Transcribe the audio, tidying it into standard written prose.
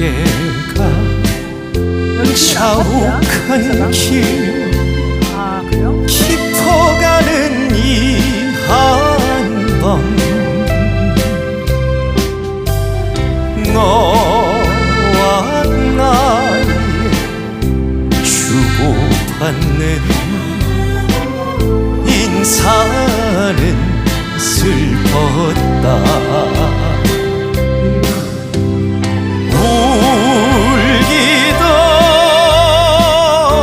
어깨가 여기 자욱한 길 아 그래요? 깊어가는 이 한밤 너와 나의 주고받는 인사는 슬펐다.